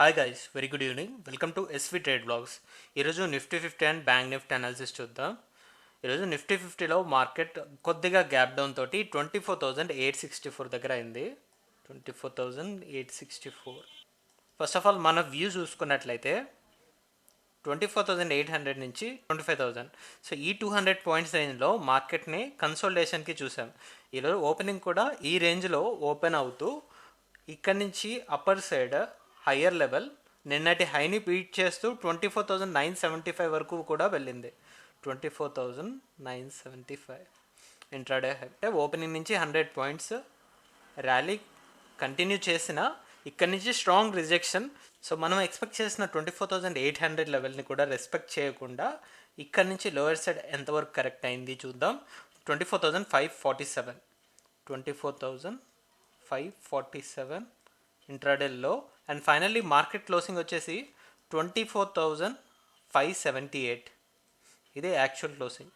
Hi guys, very good evening. Welcome to SV trade blogs. ఈరోజు Nifty 50 and bank Nifty analysis చూద్దాం. ఈరోజు Nifty 50లో market కొద్దిగా gap down తోటి 24,864 దగ్గర అయింది. 24,864. ఫస్ట్ ఆఫ్ ఆల్ మన వ్యూ చూసుకున్నట్లయితే 24,800 నుంచి 25,000. సో ఈ 200 పాయింట్స్ రేంజ్లో మార్కెట్ని కన్సోలిడేషన్కి చూసాం. ఈరోజు ఓపెనింగ్ కూడా ఈ రేంజ్లో ఓపెన్ అవుతూ ఇక్కడ నుంచి అప్పర్ సైడ్ హయ్యర్ లెవెల్ నిన్నటి హైని బీట్ చేస్తూ 24,975 వరకు కూడా వెళ్ళింది. 24,975 ఇంట్రాడే అంటే ఓపెనింగ్ నుంచి 100 పాయింట్స్ ర్యాలీ కంటిన్యూ చేసిన ఇక్కడ నుంచి స్ట్రాంగ్ రిజెక్షన్. సో మనం ఎక్స్పెక్ట్ చేసిన 24,800 లెవెల్ని కూడా రెస్పెక్ట్ చేయకుండా ఇక్కడ నుంచి లోయర్ సైడ్ ఎంతవరకు కరెక్ట్ అయింది చూద్దాం. 24,547 24,547 ఇంట్రాడేలో. అండ్ ఫైనల్లీ మార్కెట్ క్లోజింగ్ వచ్చేసి 24,578. ఇదే యాక్చువల్ క్లోజింగ్.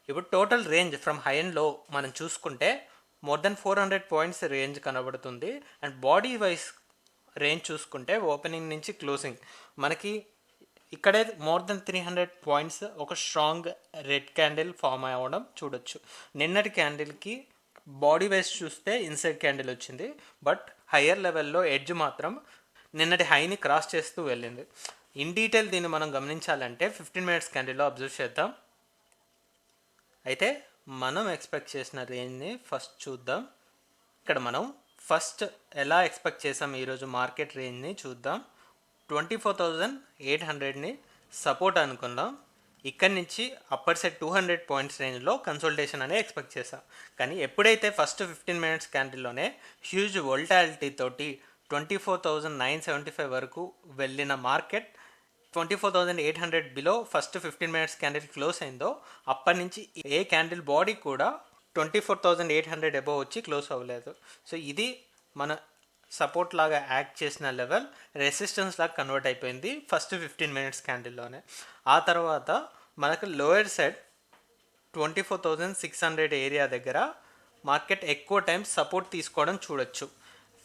ఇప్పుడు total range from high and లో మనం చూసుకుంటే మోర్ దెన్ 400 పాయింట్స్ రేంజ్ కనబడుతుంది. అండ్ బాడీ వైజ్ రేంజ్ చూసుకుంటే ఓపెనింగ్ నుంచి క్లోజింగ్ మనకి ఇక్కడే మోర్ దెన్ 300 పాయింట్స్ ఒక స్ట్రాంగ్ రెడ్ క్యాండిల్ ఫామ్ అవ్వడం చూడొచ్చు. నిన్నటి క్యాండిల్కి బాడీ వైజ్ చూస్తే ఇన్సైడ్ క్యాండిల్ వచ్చింది, బట్ హయ్యర్ లెవెల్లో ఎడ్జ్ మాత్రం నిన్నటి హైని క్రాస్ చేస్తూ వెళ్ళింది. ఇన్ డీటెయిల్ దీన్ని మనం గమనించాలంటే 15 మినిట్స్ క్యాండిల్లో అబ్జర్వ్ చేద్దాం. అయితే మనం ఎక్స్పెక్ట్ చేసిన రేంజ్ని ఫస్ట్ చూద్దాం. ఇక్కడ మనం ఫస్ట్ ఎలా ఎక్స్పెక్ట్ చేసాం ఈరోజు మార్కెట్ రేంజ్ని చూద్దాం. 24,800ని సపోర్ట్ అనుకుందాం. ఇక్కడ నుంచి అప్పర్ సైడ్ 200 పాయింట్స్ రేంజ్లో కన్సల్టేషన్ అనే ఎక్స్పెక్ట్ చేసాం. కానీ ఎప్పుడైతే ఫస్ట్ 15 మినిట్స్ క్యాండిల్లోనే హ్యూజ్ వోల్టాలిటీ తోటి 24,975 వరకు వెళ్ళిన market 24,800 below first 15 minutes candle close అయిందో అప్పటి నుంచి ఏ క్యాండిల్ బాడీ కూడా 24,800 అబోవ్ వచ్చి క్లోజ్ అవ్వలేదు. సో ఇది మన సపోర్ట్ లాగా యాక్ట్ చేసిన లెవెల్ రెసిస్టెన్స్ లాగా కన్వర్ట్ అయిపోయింది ఫస్ట్ 15 మినిట్స్ క్యాండిల్లోనే. ఆ తర్వాత మనకు లోయర్ సైడ్ 24,600 ఏరియా దగ్గర మార్కెట్ ఎక్కువ టైం సపోర్ట్ తీసుకోవడం చూడొచ్చు.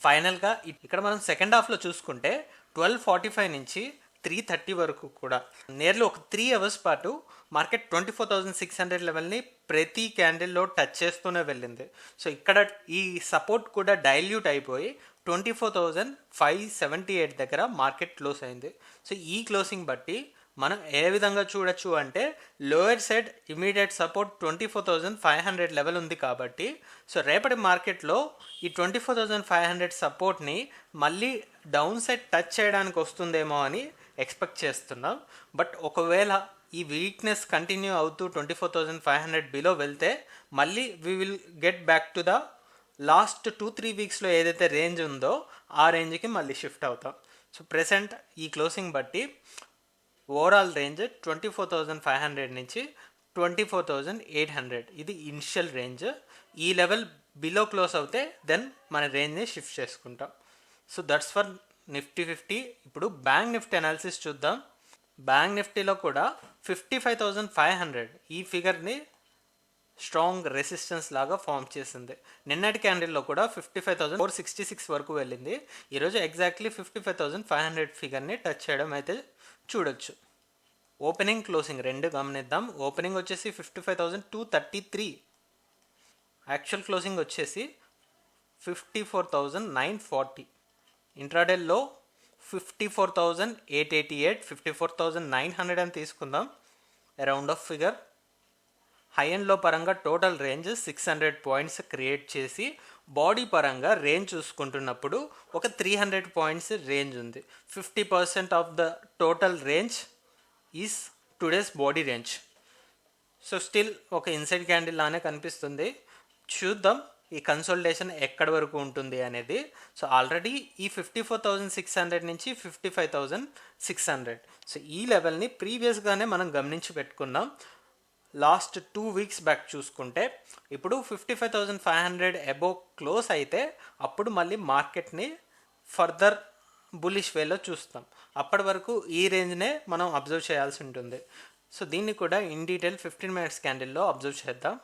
ఫైనల్గా ఇక్కడ మనం సెకండ్ హాఫ్లో చూసుకుంటే 12:45 నుంచి 3:30 వరకు కూడా నియర్లీ ఒక 3 అవర్స్ పాటు మార్కెట్ 24,600 లెవెల్ని ప్రతి క్యాండిల్లో టచ్ చేస్తూనే వెళ్ళింది. సో ఇక్కడ ఈ సపోర్ట్ కూడా డైల్యూట్ అయిపోయి 24,578 దగ్గర మార్కెట్ క్లోజ్ అయింది. సో ఈ క్లోజింగ్ బట్టి మనం ఏ విధంగా చూడొచ్చు అంటే lower side immediate support 24,500 level ఉంది కాబట్టి సో రేపటి మార్కెట్లో ఈ 24,500 సపోర్ట్ని మళ్ళీ డౌన్ సైడ్ టచ్ చేయడానికి వస్తుందేమో అని ఎక్స్పెక్ట్ చేస్తున్నాం. బట్ ఒకవేళ ఈ వీక్నెస్ కంటిన్యూ అవుతూ 24,500 బిలో వెళ్తే మళ్ళీ we will get back to the last 2-3 వీక్స్లో ఏదైతే రేంజ్ ఉందో ఆ రేంజ్కి మళ్ళీ షిఫ్ట్ అవుతాం. సో ప్రెసెంట్ ఈ క్లోజింగ్ బట్టి ఓవరాల్ రేంజ్ 24,500 నుంచి 24,800 ఇది ఇనిషియల్ రేంజ్. ఈ లెవెల్ బిలో క్లోజ్ అవుతే దెన్ మన రేంజ్ని షిఫ్ట్ చేసుకుంటాం. So that's for Nifty 50. ఇప్పుడు బ్యాంక్ నిఫ్టీ అనాలిసిస్ చూద్దాం. బ్యాంక్ నిఫ్టీలో కూడా 55,500 ఈ ఫిగర్ని స్ట్రాంగ్ రెసిస్టెన్స్ లాగా ఫామ్ చేసింది. నిన్నటి క్యాండిల్లో కూడా 55,466 వరకు వెళ్ళింది. ఈరోజు ఎగ్జాక్ట్లీ 55,500 ఫిగర్ని టచ్ చేయడం అయితే చూడొచ్చు. ఓపెనింగ్ క్లోజింగ్ రెండు గమనిద్దాం. ఓపెనింగ్ వచ్చేసి 55,233, యాక్చువల్ క్లోజింగ్ వచ్చేసి 54,940. ఇంట్రాడేలో 54,888, 54,900 అని తీసుకుందాం around of figure. High and లో పరంగా టోటల్ రేంజ్ 600 పాయింట్స్ క్రియేట్ చేసి బాడీ పరంగా రేంజ్ చూసుకుంటున్నప్పుడు ఒక 300 పాయింట్స్ రేంజ్ ఉంది. 50% of the total range is today's body range. So still ఒక ఇన్సైడ్ క్యాండిల్ లానే కనిపిస్తుంది. చూద్దాం ఈ కన్సోలిడేషన్ ఎక్కడి వరకు ఉంటుంది అనేది. సో ఆల్రెడీ ఈ 54,600 నుంచి 55,600 సో ఈ లెవెల్ని ప్రీవియస్గానే మనం గమనించి పెట్టుకున్నాం. లాస్ట్ 2 వీక్స్ బ్యాక్ చూసుకుంటే ఇప్పుడు 55,500 అబోవ్ క్లోజ్ అయితే అప్పుడు మళ్ళీ మార్కెట్ని ఫర్దర్ బుల్లిష్ వేలో చూస్తాం. అప్పటి వరకు ఈ రేంజ్నే మనం అబ్జర్వ్ చేయాల్సి ఉంటుంది. సో దీన్ని కూడా ఇన్ డీటెయిల్ 15 మినిట్స్ క్యాండిల్లో అబ్జర్వ్ చేద్దాం.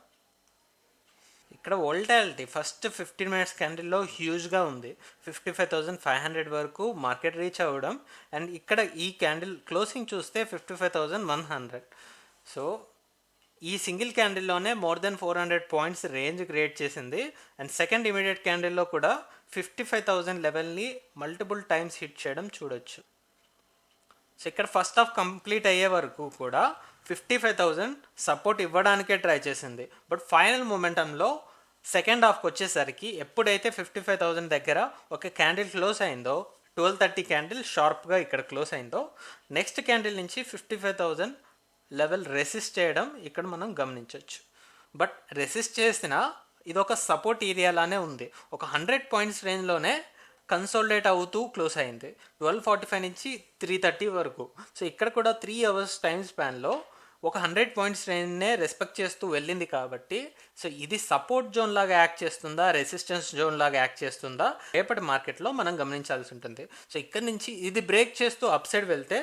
ఇక్కడ వోల్టాలిటీ ఫస్ట్ 15 మినిట్స్ క్యాండిల్లో హ్యూజ్గా ఉంది. 55,500 వరకు మార్కెట్ రీచ్ అవ్వడం, అండ్ ఇక్కడ ఈ క్యాండిల్ క్లోజింగ్ చూస్తే 55,100. సో ఈ సింగిల్ క్యాండిల్లోనే more than 400 points range create చేసింది. అండ్ సెకండ్ ఇమీడియట్ క్యాండిల్లో కూడా 55,000 లెవెల్ని మల్టిపుల్ టైమ్స్ హిట్ చేయడం చూడొచ్చు. సో ఇక్కడ ఫస్ట్ హాఫ్ కంప్లీట్ అయ్యే వరకు కూడా 55,000 సపోర్ట్ ఇవ్వడానికే ట్రై చేసింది. బట్ ఫైనల్ మూమెంటంలో సెకండ్ హాఫ్కి వచ్చేసరికి ఎప్పుడైతే 55,000 దగ్గర ఒక క్యాండిల్ క్లోజ్ అయిందో, 12:30 క్యాండిల్ షార్ప్గా ఇక్కడ క్లోజ్ అయిందో, నెక్స్ట్ క్యాండిల్ నుంచి 55,000 లెవెల్ రెసిస్ట్ చేయడం ఇక్కడ మనం గమనించవచ్చు. బట్ రెసిస్ట్ చేసిన ఇది ఒక సపోర్ట్ ఏరియాలానే ఉంది. ఒక 100 పాయింట్స్ రేంజ్లోనే కన్సోలిడేట్ అవుతూ క్లోజ్ అయింది 12:45 నుంచి 3:30 వరకు. సో ఇక్కడ కూడా 3 అవర్స్ టైం స్పాన్లో ఒక 100 పాయింట్స్ రేంజ్నే రెస్పెక్ట్ చేస్తూ వెళ్ళింది కాబట్టి, సో ఇది సపోర్ట్ జోన్ లాగా యాక్ట్ చేస్తుందా, రెసిస్టెన్స్ జోన్ లాగా యాక్ట్ చేస్తుందా, రేపటి మార్కెట్లో మనం గమనించాల్సి ఉంటుంది. సో ఇక్కడ నుంచి ఇది బ్రేక్ చేస్తూ అప్ సైడ్ వెళ్తే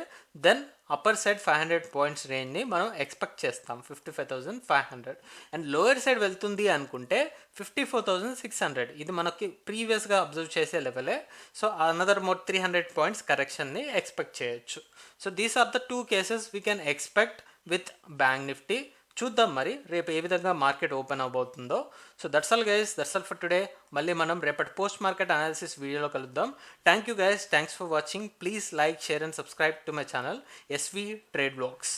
దెన్ అప్పర్ సైడ్ 500 పాయింట్స్ రేంజ్ని మనం ఎక్స్పెక్ట్ చేస్తాం, 55,500. అండ్ లోయర్ సైడ్ వెళ్తుంది అనుకుంటే 54,600. ఇది మనకి ప్రీవియస్గా అబ్జర్వ్ చేసే లెవెలే. సో అనదర్ మోర్ 300 పాయింట్స్ కరెక్షన్ని ఎక్స్పెక్ట్ చేయొచ్చు. So these are the 2 cases we can expect with bank Nifty. చూద్దాం మరి రేపు ఏ విధంగా మార్కెట్ ఓపెన్ అవబోతుందో. So that's all guys, that's all for today. మళ్ళీ మనం రేపటి పోస్ట్ మార్కెట్ అనాలిసిస్ వీడియోలో కలుద్దాం. Thank you guys, thanks for watching. Please like, share and subscribe to my channel SV trade blogs.